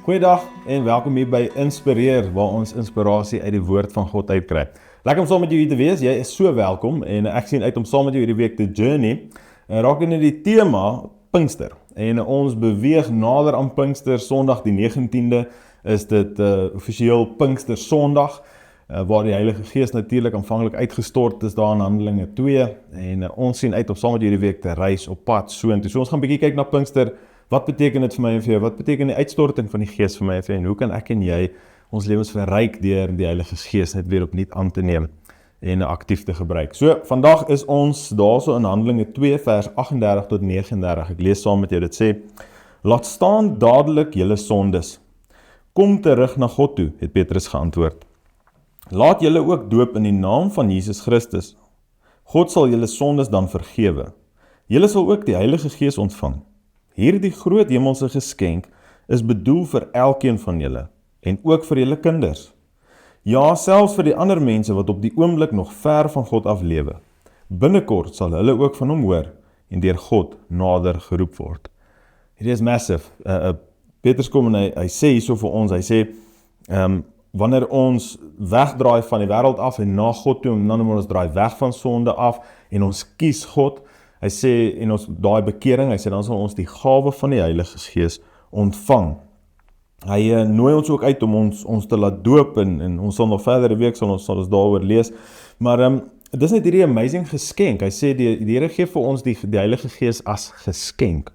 Goeiedag en welkom hier by Inspireer, waar ons inspirasie uit die woord van God uitkry. Lekker om saam met jou hier te wees, jy is so welkom en ek sien uit om saam met jou hierdie week te journey. Raak in die tema Pinkster en ons beweeg nader aan Pinkster, Sondag die 19de is dit offisieel Pinkster Sondag, waar die Heilige Gees natuurlik aanvanklik uitgestort is daar in Handelinge 2 en ons sien uit om saam met jou hierdie week te reis op pad soontoe. So ons gaan 'n bietjie kyk na Pinkster. Wat beteken dit vir my en vir jou? Wat beteken die uitstorting van die Gees vir my en vir jou? En hoe kan ek en jy ons lewens verryk deur die Heilige Gees net weer opnuut aan te neem en aktief te gebruik? So, vandag is ons daarso in Handelinge 2 vers 38 tot 39. Ek lees saam met jou, dit sê: Laat staan dadelik julle sondes. Kom terug na God toe, het Petrus geantwoord. Laat julle ook doop in die naam van Jesus Christus. God sal julle sondes dan vergewe. Julle sal ook die Heilige Gees ontvang. Hierdie groot hemelse geskenk is bedoel vir elkeen van julle en ook vir julle kinders. Ja, selfs vir die ander mense wat op die oomblik nog ver van God af lewe. Binnekort sal hulle ook van hom hoor en deur God nader geroep word. Hierdie is massive. Petrus kom en hy sê hierso vir ons, hy sê, wanneer ons wegdraai van die wêreld af en na God toe, en dan moet ons draai weg van sonde af en ons kies God. Hy sê, en ons daai bekering, hy sê, dan sal ons die gawe van die Heilige Gees ontvang. Hy nooi ons ook uit om ons te laat doop, en ons sal nog verder die week, sal ons daaroor lees, maar dit is net hierdie amazing geskenk. Hy sê, die Here gee vir ons die Heilige Gees as geskenk,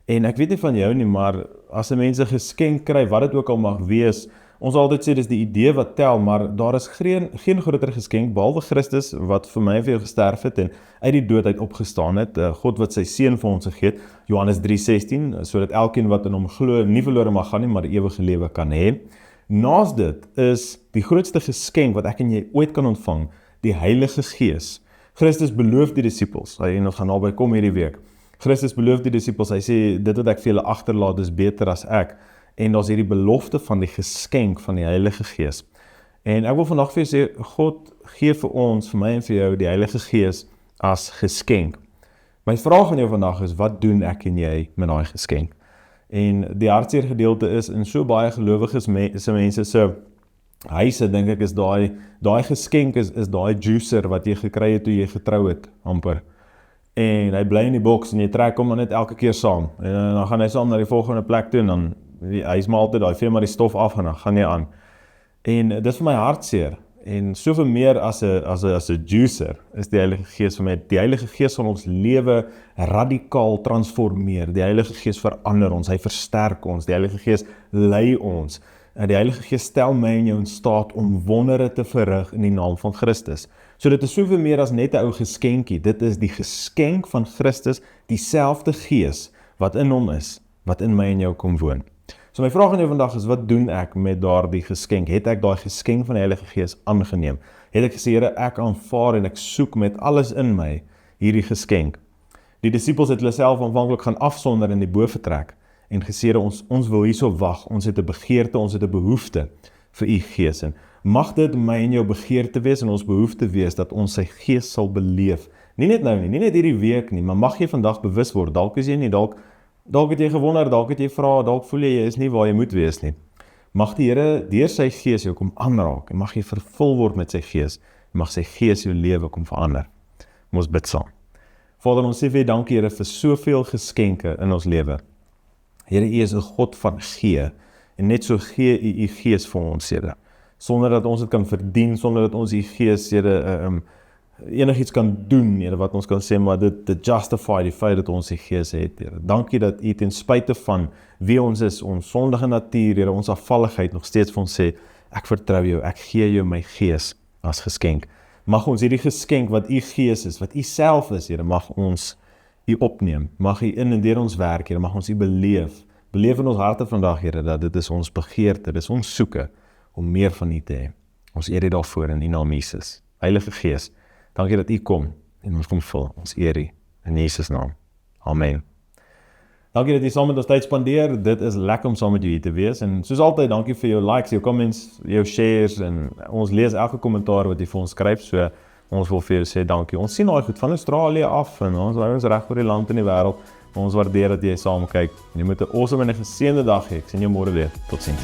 en ek weet nie van jou nie, maar as 'n mens 'n geskenk kry, wat dit ook al mag wees, ons sal altyd sê, dis die idee wat tel, maar daar is geen groter geskenk, behalwe Christus, wat vir my en vir jou gesterf het, en uit die dood uit opgestaan het, God wat sy seun vir ons gegee het, Johannes 3:16, sodat elkeen wat in hom glo, nie verlore mag gaan nie, maar die ewige lewe kan hê. Naas dit is die grootste geskenk wat ek en jy ooit kan ontvang, die Heilige Gees. Christus beloof die disippels, en ons gaan naby kom hierdie week, Christus beloof die disippels, hy sê, dit wat ek vir julle agterlaat is beter as ek, en daar is hierdie belofte van die geskenk van die Heilige Gees. En ek wil vandag vir julle sê, God gee vir ons, vir my en vir jou, die Heilige Gees as geskenk. My vraag aan jou vandag is, wat doen ek en jy met daai geskenk? En die hartseer gedeelte is, in so baie gelowiges mense se huise, dink ek, is daai geskenk is daai juicer wat jy gekry het toe jy getrou het, amper. En hy bly in die boks en jy trek hom net elke keer saam. En dan gaan hy saam na die volgende plek toe en dan hy is maar altyd daar, hy vee maar die stof af en dan gaan jy aan. En dit is vir my hartseer. En soveel meer as 'n juicer is die Heilige Gees vir my. Die Heilige Gees sal ons lewe radikaal transformeer. Die Heilige Gees verander ons, hy versterk ons. Die Heilige Gees lei ons. En die Heilige Gees stel my en jou in staat om wondere te verrig in die naam van Christus. So dit is soveel meer as net 'n ou geskenkie. Dit is die geskenk van Christus, dieselfde Gees wat in hom is, wat in my en jou kom woon. So my vraag aan jou vandag is, wat doen ek met daardie geskenk? Het ek daai geskenk van die Heilige Gees aangeneem? Het ek gesê, Here, ek aanvaar en ek soek met alles in my hierdie geskenk? Die disippels het hulle self aanvanklik gaan afsonder in die bovertrek en gesê, ons wil hierso wag, ons het 'n begeerte, ons het 'n behoefte vir u Gees. En mag dit my en jou begeerte wees en ons behoefte wees dat ons sy Gees sal beleef. Nie net nou nie net hierdie week nie, maar mag jy vandag bewus word. Dalk is jy nie, dalk het jy gewonder, dalk het jy vra, dalk voel jy is nie waar jy moet wees nie. Mag die Here deur sy Gees jou kom aanraak en mag jy vervul word met sy Gees en mag sy Gees jou lewe kom verander. Ons bid saam. Vader, ons sê vir dankie, Here, vir soveel geskenke in ons lewe. Here, u is 'n God van gee en net so gee u Gees vir ons, Here. Sonder dat ons dit kan verdien, sonder dat ons u Gees, Here, enigiets kan doen, Here, wat ons kan sê, maar dit justify die feit dat ons die Gees het, Here. Dankie dat u ten spyte van wie ons is, ons sondige natuur, Here, ons afvalligheid, nog steeds vir ons sê, ek vertrou jou, ek gee jou my Gees as geskenk. Mag ons hierdie geskenk wat u Gees is, wat u self is, Here, mag ons u opneem, mag u in en deur ons werk, Here, mag ons u beleef in ons harte vandag, Here, dat dit is ons begeerte, dit is ons soeke, om meer van u te hê. Ons eer u daarvoor in die naam Jesus. Heilige Gees, dankie dat u kom en ons kom vul. Ons eer u in Jesus naam. Amen. Dankie dat jy saam met ons tyd spandeer. Dit is lekker om saam met jou hier te wees. En soos altyd, dankie vir jou likes, jou comments, jou shares. En ons lees elke kommentaar wat jy vir ons skryf. So ons wil vir jou sê dankie. Ons sien daai goed van Australië af en ons reg oor die land en die wêreld. Ons waardeer dat jy saam kyk. Jy moet 'n awesome en 'n geseënde dag hê. Ek sien jou môre weer. Totsiens.